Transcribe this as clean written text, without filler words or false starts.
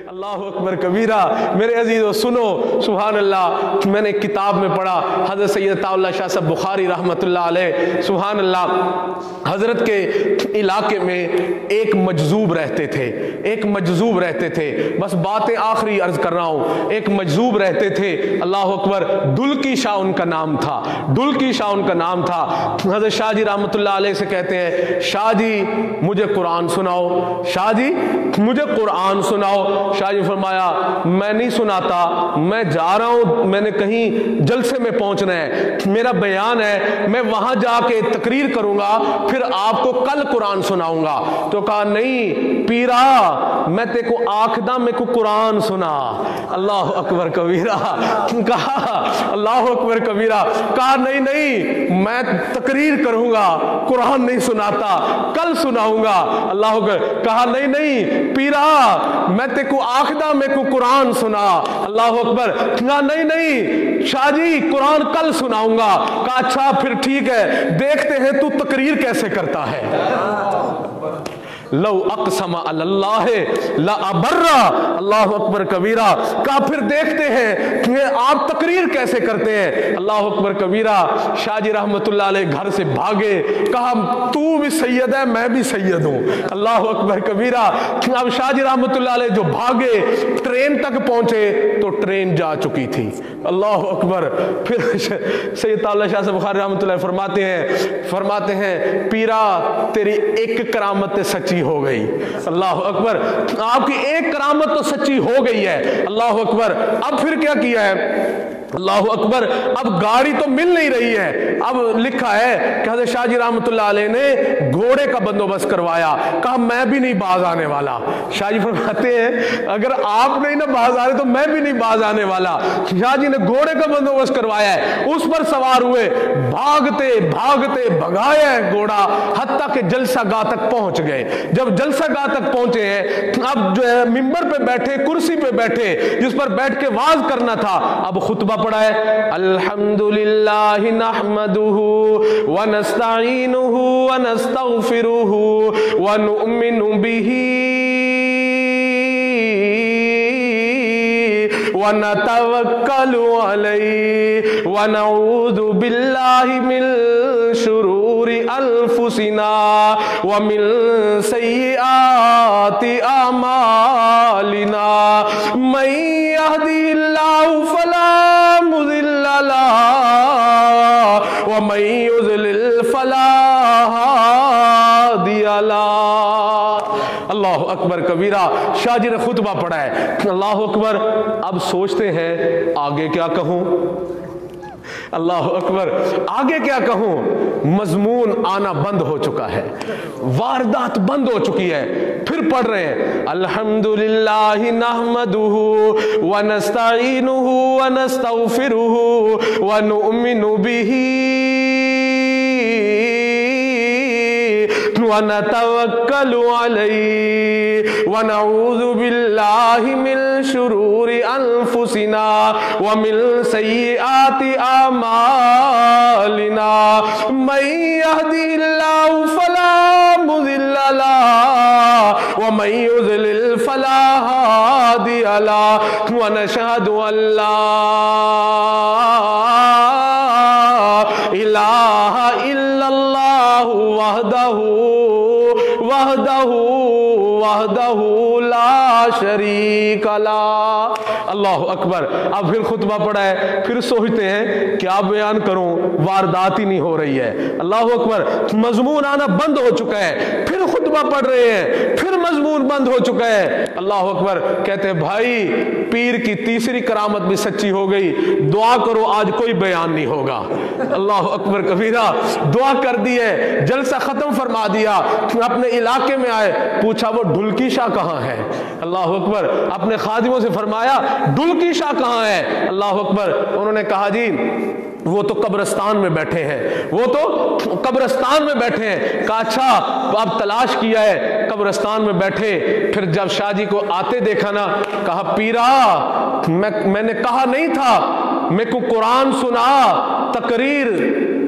اللہ اکبر کبیرہ۔ میرے عزیزو سنو، سبحان اللہ، میں نے کتاب میں پڑھا، حضرت سید عطا اللہ شاہ صاحب بخاری رحمۃ اللہ علیہ، سبحان اللہ، حضرت کے علاقے میں ایک مجذوب رہتے تھے، ایک مجذوب رہتے تھے، بس باتیں آخری عرض کر رہا ہوں، ایک مجذوب رہتے تھے، اللہ اکبر، ڈلکی شاہ ان کا نام تھا، ڈلکی شاہ ان کا نام تھا۔ حضرت شاہ جی رحمۃ اللہ علیہ سے کہتے ہیں، شاہ جی مجھے قرآن سناؤ، شاہ جی مجھے قرآن سناؤ۔ شاہ جی فرمایا میں نہیں سناتا، میں جا رہا ہوں، میں نے کہیں جلسے میں پہنچنا ہے، میرا بیان ہے، میں وہاں جا کے تقریر کروں گا، پھر آپ کو کل قرآن سناؤں گا۔ تو کہا نہیں پیرا، میں تے کو آخدہ میں کو قرآن سنا۔ اللہ اکبر کبیرہ، کہا اللہ اکبر کبیرہ، کہا نہیں نہیں میں تقریر کروں گا، قرآن نہیں سناتا، کل سناؤں گا۔ اللہ اکبر، کہا نہیں نہیں پیرا، میں تے کو آخدہ میں کو قرآن سنا۔ اللہ اکبر، کہا نہیں نہیں شاہ جی قرآن کل سناؤں گا۔ کہا اچھا پھر ٹھیک ہے، دیکھتے ہیں تو تقریر کیسے کرتا ہے۔ لو اقسم علی اللہ لابرہ، اللہ اکبر کبیرہ، کہا پھر دیکھتے ہیں کہ آپ تقریر کیسے کرتے ہیں۔ اللہ اکبر کبیرہ، شاہ جی رحمت اللہ علیہ گھر سے بھاگے، کہا تو بھی سید ہے میں بھی سید ہوں۔ اللہ اکبر کبیرہ، اب شاہ جی رحمت اللہ علیہ جو بھاگے، ٹرین تک پہنچے تو ٹرین جا چکی تھی۔ اللہ اکبر، پھر سید اللہ شاہ سے بخاری رحمت اللہ فرماتے ہیں پیرا تیری ایک کرامت سچی ہو گئی۔ اللہ اکبر، آپ کی ایک کرامت تو سچی ہو گئی ہے۔ اللہ اکبر، اب پھر کیا کیا ہے؟ اللہ اکبر، اب گاڑی تو مل نہیں رہی ہے، اب لکھا ہے کہ حضرت شاہ جی رحمت اللہ علیہ نے گھوڑے کا بندوبست کروایا، کہا میں بھی نہیں باز آنے والا۔ شاہ جی فرماتے ہیں اگر آپ نہیں نہ باز آ رہے تو میں بھی نہیں باز آنے والا۔ شاہ جی نے گھوڑے کا بندوبست کروایا ہے، اس پر سوار ہوئے، بھاگتے بھاگتے بھگایا ہے گھوڑا، حتیٰ کہ جلسہ گاہ تک پہنچ گئے۔ جب جلسہ گاہ تک پہنچے ہیں، اب جو ہے ممبر پہ بیٹھے، کرسی پہ بیٹھے، جس پر بیٹھ کے واعظ کرنا تھا، اب خطبہ پڑھا ہے، الحمدللہ نحمدہ ونستعینہ ونستغفرہ ونؤمن بہ ونتوکل علیہ ونعوذ باللہ من شرور انفسنا ومن سیئات اعمالنا من یہدہ اللہ فلا مضل لہ ومن یضلل فلا ہادی لہ۔ اللہ اکبر کبیرہ، شاہ جی نے خطبہ پڑھا ہے۔ اللہ اکبر، اب سوچتے ہیں آگے کیا کہوں؟ اللہ اکبر، آگے کیا کہوں؟ مضمون آنا بند ہو چکا ہے، واردات بند ہو چکی ہے۔ پھر پڑھ رہے ہیں الحمدللہ نحمدہ ونستعینہ ونستغفرہ ونؤمن بہ ونتوکل علیہ ونعوذ باللہ من شرور انفسنا ومن سیئات اعمالنا من یہدہ اللہ فلا مضل لہ ومن یضلل فلا ہادی لہ ونشہد ان لا الہ الا اللہ وحدہ لا شریک لہ۔ اللہ اکبر، اب پھر خطبہ پڑھا ہے، پھر سوچتے ہیں کیا بیان کروں، واردات ہی نہیں ہو رہی ہے۔ اللہ اکبر، مضمون آنا بند ہو چکا ہے، پھر خطبہ پڑھ رہے ہیں، پھر مضمون بند ہو چکا ہے۔ اللہ اکبر، کہتے ہیں بھائی پیر کی تیسری کرامت بھی سچی ہو گئی، دعا کرو آج کوئی بیان نہیں ہوگا۔ اللہ اکبر کبیرہ، دعا کر دی ہے، جلسہ ختم فرما دیا، اپنے علاقے میں آئے، پوچھا وہ ڈلکی شاہ کہاں ہے؟ اللہ اکبر، اپنے خادموں سے فرمایا ڈلکی شاہ کہاں ہے؟ اللہ اکبر، انہوں نے کہا جی وہ تو قبرستان میں بیٹھے ہیں، وہ تو قبرستان میں بیٹھے ہیں۔ کہا اچھا اب تلاش کیا ہے، قبرستان میں بیٹھے، پھر جب شاہ جی کو آتے دیکھا نا، کہا پیرا میں نے کہا نہیں تھا، میں کو قرآن سنا، تقریر